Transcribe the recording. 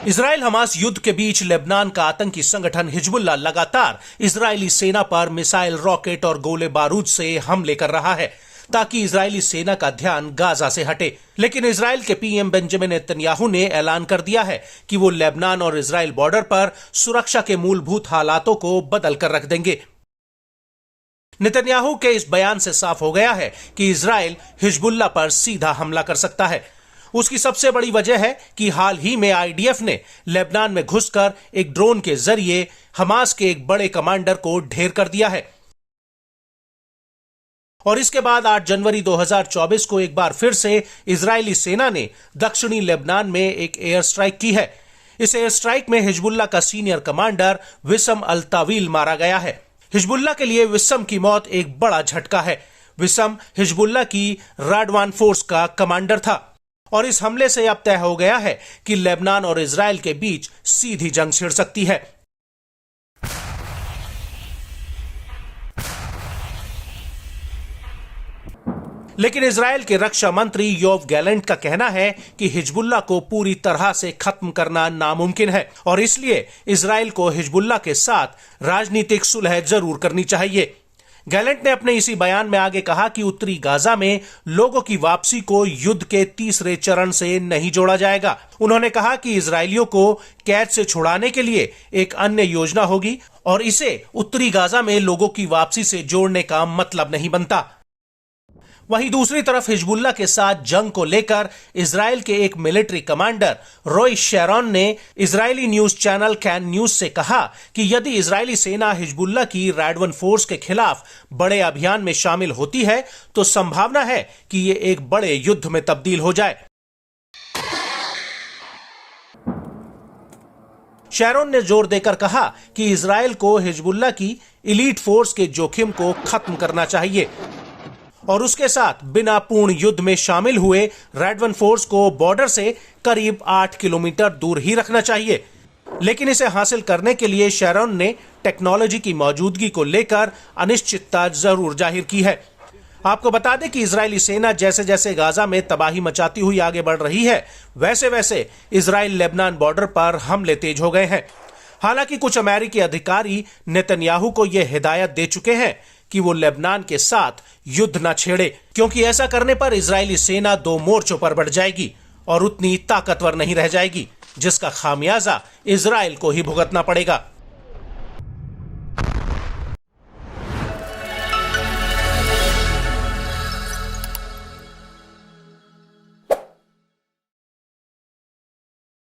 Israel Hamas युद्ध के बीच Lebanon का आतंकी संगठन हिजबुल्लाह लगातार इजरायली सेना पर मिसाइल, रॉकेट और गोले बारूद से हमले कर रहा है ताकि इजरायली सेना का ध्यान गाजा से हटे। लेकिन इजराइल के पीएम बेंजामिन नेतन्याहू ने ऐलान कर दिया है कि वो लेबनान और इजराइल बॉर्डर पर सुरक्षा के मूलभूत हालातों को बदल कर रख देंगे। नेतन्याहू के इस बयान से साफ हो गया है कि इजराइल हिजबुल्लाह पर सीधा हमला कर सकता है। उसकी सबसे बड़ी वजह है कि हाल ही में आईडीएफ ने लेबनान में घुसकर एक ड्रोन के जरिए हमास के एक बड़े कमांडर को ढेर कर दिया है। और इसके बाद 8 जनवरी 2024 को एक बार फिर से इजरायली सेना ने दक्षिणी लेबनान में एक एयर स्ट्राइक की है। इस एयर स्ट्राइक में हिजबुल्लाह का सीनियर कमांडर विसम अल तावील मारा गया है। हिजबुल्लाह के लिए विसम की मौत एक बड़ा झटका है। विसम हिजबुल्लाह की राडवान फोर्स का कमांडर था और इस हमले से अब तय हो गया है कि लेबनान और इजराइल के बीच सीधी जंग छिड़ सकती है। लेकिन इजराइल के रक्षा मंत्री योव गैलेंट का कहना है कि हिजबुल्लाह को पूरी तरह से खत्म करना नामुमकिन है और इसलिए इजराइल को हिजबुल्लाह के साथ राजनीतिक सुलह जरूर करनी चाहिए। गैलेंट ने अपने इसी बयान में आगे कहा कि उत्तरी गाजा में लोगों की वापसी को युद्ध के तीसरे चरण से नहीं जोड़ा जाएगा। उन्होंने कहा कि इजरायलियों को कैद से छुड़ाने के लिए एक अन्य योजना होगी और इसे उत्तरी गाजा में लोगों की वापसी से जोड़ने का मतलब नहीं बनता। वहीं दूसरी तरफ हिजबुल्लाह के साथ जंग को लेकर इजराइल के एक मिलिट्री कमांडर रॉय शैरॉन ने Israeli news channel can news से कहा कि यदि इजरायली सेना हिजबुल्लाह की राडवान फोर्स के खिलाफ बड़े अभियान में शामिल होती है तो संभावना है कि ये एक बड़े युद्ध में तब्दील हो जाए। शैरॉन ने जोर देकर कहा कि इजराइल को हिजबुल्लाह की इलीट फोर्स के जोखिम को खत्म करना चाहिए और उसके साथ बिना पूर्ण युद्ध में शामिल हुए राडवान फोर्स को बॉर्डर से करीब 8 किलोमीटर दूर ही रखना चाहिए। लेकिन इसे हासिल करने के लिए शैरॉन ने टेक्नोलॉजी की मौजूदगी को लेकर अनिश्चितता जरूर जाहिर की है। आपको बता दें कि इजरायली सेना जैसे जैसे गाजा में तबाही मचाती हुई आगे बढ़ रही है, वैसे वैसे इजराइल लेबनान बॉर्डर पर हमले तेज हो गए हैं। हालांकि कुछ अमेरिकी अधिकारी नेतन्याहू को यह हिदायत दे चुके हैं कि वो लेबनान के साथ युद्ध न छेड़े, क्योंकि ऐसा करने पर इजरायली सेना 2 मोर्चों पर बढ़ जाएगी और उतनी ताकतवर नहीं रह जाएगी, जिसका खामियाजा इजराइल को ही भुगतना पड़ेगा।